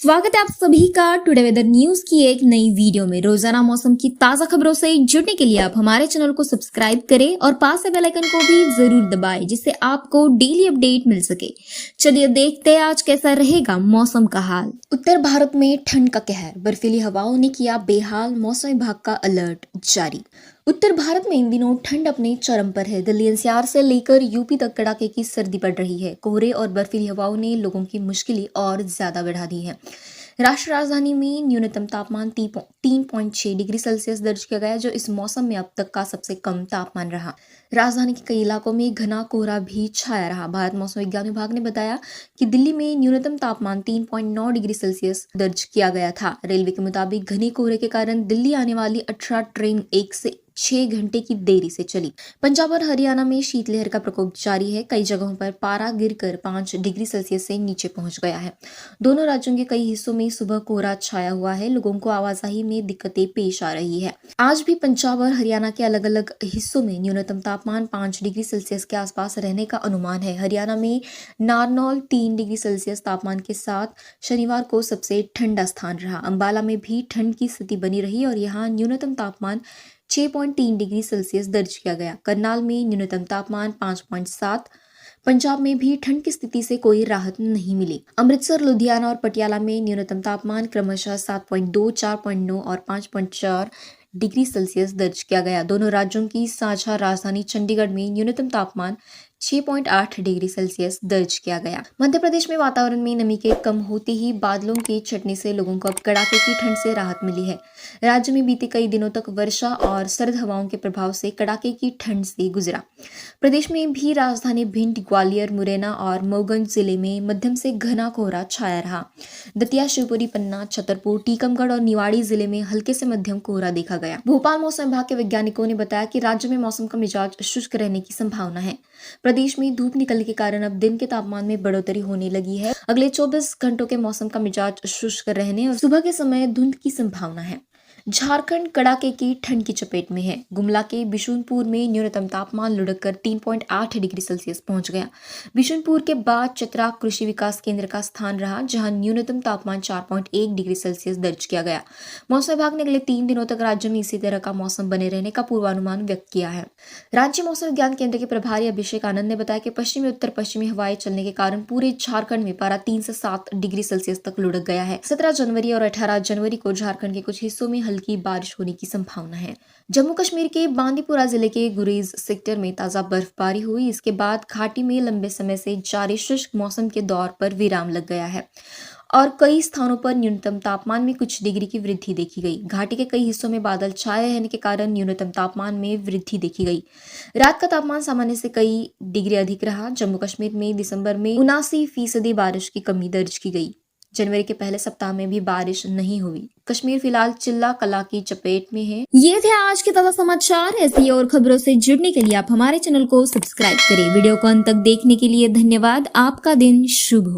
स्वागत है आप सभी का टुडे वेदर न्यूज की एक नई वीडियो में। रोजाना मौसम की ताजा खबरों से जुड़ने के लिए आप हमारे चैनल को सब्सक्राइब करें और पास से बेल आइकन को भी जरूर दबाएं, जिससे आपको डेली अपडेट मिल सके। चलिए देखते हैं आज कैसा रहेगा मौसम का हाल। उत्तर भारत में ठंड का कहर, बर्फीली हवाओं ने किया बेहाल, मौसम विभाग का अलर्ट जारी। उत्तर भारत में इन दिनों ठंड अपने चरम पर है। दिल्ली एनसीआर से लेकर यूपी तक कड़ाके की सर्दी पड़ रही है। कोहरे और बर्फीली हवाओं ने लोगों की मुश्किलें और ज्यादा बढ़ा दी है। राष्ट्रीय राजधानी में न्यूनतम तापमान 3.6 डिग्री सेल्सियस दर्ज किया गया, जो इस मौसम में अब तक का सबसे कम तापमान रहा। राजधानी के कई इलाकों में घना कोहरा भी छाया रहा। भारत मौसम विज्ञान विभाग ने बताया कि दिल्ली में न्यूनतम तापमान 3.9 डिग्री सेल्सियस दर्ज किया गया था। रेलवे के मुताबिक घने कोहरे के कारण दिल्ली आने वाली 18 ट्रेन 1 से 6 घंटे की देरी से चली। पंजाब और हरियाणा में शीतलहर का प्रकोप जारी है। कई जगहों पर पारा गिरकर 5 डिग्री सेल्सियस से नीचे पहुंच गया है। दोनों राज्यों के कई हिस्सों में सुबह कोहरा छाया हुआ है। लोगों को आवाजाही में दिक्कतें पेश आ रही है। आज भी पंजाब और हरियाणा के अलग अलग हिस्सों में न्यूनतम तापमान 5 डिग्री सेल्सियस के आसपास रहने का अनुमान है। हरियाणा में नारनौल 3 डिग्री सेल्सियस तापमान के साथ शनिवार को सबसे ठंडा स्थान रहा। अंबाला में भी ठंड की स्थिति बनी रही और यहाँ न्यूनतम तापमान 6.3 डिग्री सेल्सियस दर्ज किया गया। करनाल में न्यूनतम तापमान 5.7। पंजाब में भी ठंड की स्थिति से कोई राहत नहीं मिली। अमृतसर, लुधियाना और पटियाला में न्यूनतम तापमान क्रमशः 7.2, 4.9 और 5.4 डिग्री सेल्सियस दर्ज किया गया। दोनों राज्यों की साझा राजधानी चंडीगढ़ में न्यूनतम तापमान 6.8 डिग्री सेल्सियस दर्ज किया गया। मध्य प्रदेश में वातावरण में नमी के कम होते ही बादलों के छटने से लोगों को अब कड़ाके की ठंड से राहत मिली है। राज्य में बीते कई दिनों तक वर्षा और सर्द हवाओं के प्रभाव से कड़ाके की ठंड से गुजरा। प्रदेश में भी राजधानी भिंड, ग्वालियर, मुरैना और मऊगंज जिले में मध्यम से घना कोहरा छाया रहा। दतिया, शिवपुरी, पन्ना, छतरपुर, टीकमगढ़ और निवाड़ी जिले में हल्के से मध्यम कोहरा देखा गया। भोपाल मौसम विभाग के वैज्ञानिकों ने बताया कि राज्य में मौसम का मिजाज शुष्क रहने की संभावना है। प्रदेश में धूप निकलने के कारण अब दिन के तापमान में बढ़ोतरी होने लगी है। अगले 24 घंटों के मौसम का मिजाज शुष्क रहने और सुबह के समय धुंध की संभावना है। झारखंड कड़ाके की ठंड की चपेट में है। गुमला के बिशुनपुर में न्यूनतम तापमान लुढ़ककर 3.8 डिग्री सेल्सियस पहुंच गया। बिशुनपुर के बाद चतरा कृषि विकास केंद्र का स्थान रहा, जहां न्यूनतम तापमान 4.1 डिग्री सेल्सियस दर्ज किया गया। मौसम विभाग ने अगले 3 दिनों तक राज्य में इसी तरह का मौसम बने रहने का पूर्वानुमान व्यक्त किया है। राज्य मौसम विज्ञान केंद्र के प्रभारी अभिषेक आनंद ने बताया कि पश्चिमी उत्तर पश्चिमी हवाएं चलने के कारण पूरे झारखंड में पारा 3 से 7 डिग्री सेल्सियस तक लुढ़क गया है। 17 जनवरी और 18 जनवरी को झारखंड के कुछ हिस्सों में हल्की बारिश होने की संभावना है। जम्मू कश्मीर के बांदीपुरा जिले के गुरेज सेक्टर में ताजा बर्फबारी हुई। इसके बाद घाटी में लंबे समय से जारी शुष्क मौसम के दौर पर विराम लग गया है और कई स्थानों पर न्यूनतम तापमान में कुछ डिग्री की वृद्धि देखी गई। घाटी के कई हिस्सों में बादल छाए रहने के कारण न्यूनतम तापमान में वृद्धि देखी गई। रात का तापमान सामान्य से कई डिग्री अधिक रहा। जम्मू कश्मीर में दिसंबर में 79% बारिश की कमी दर्ज की गई। जनवरी के पहले सप्ताह में भी बारिश नहीं हुई। कश्मीर फिलहाल चिल्ला कला की चपेट में है। ये थे आज के ताजा समाचार। ऐसी और खबरों से जुड़ने के लिए आप हमारे चैनल को सब्सक्राइब करें। वीडियो को अंत तक देखने के लिए धन्यवाद। आपका दिन शुभ हो।